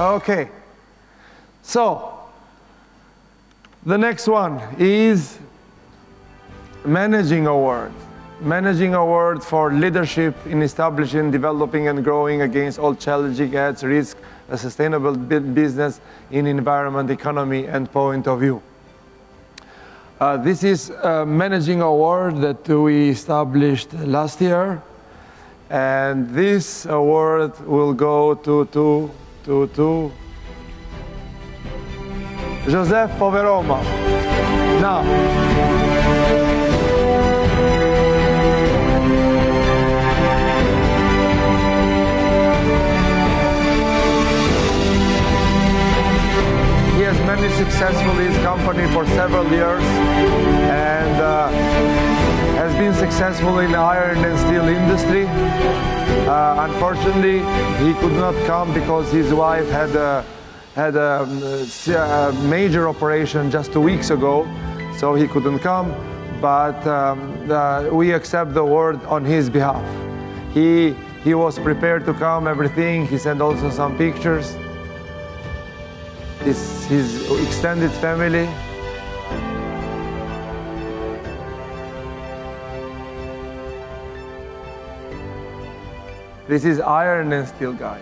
Okay. So, the next one is Managing Award. Managing Award for leadership in establishing, developing, and growing against all challenging edge, risk, a sustainable business in environment, economy, and point of view. This is a Managing Award that we established last year. And this award will go to Joseph Poveromo. Now, he has managed successfully his company for several years and has been successful in the iron and steel industry. Unfortunately, he could not come because his wife had a major operation just 2 weeks ago, so he couldn't come, but we accept the award on his behalf. He was prepared to come, everything. He sent also some pictures. His extended family. This is iron and steel guy.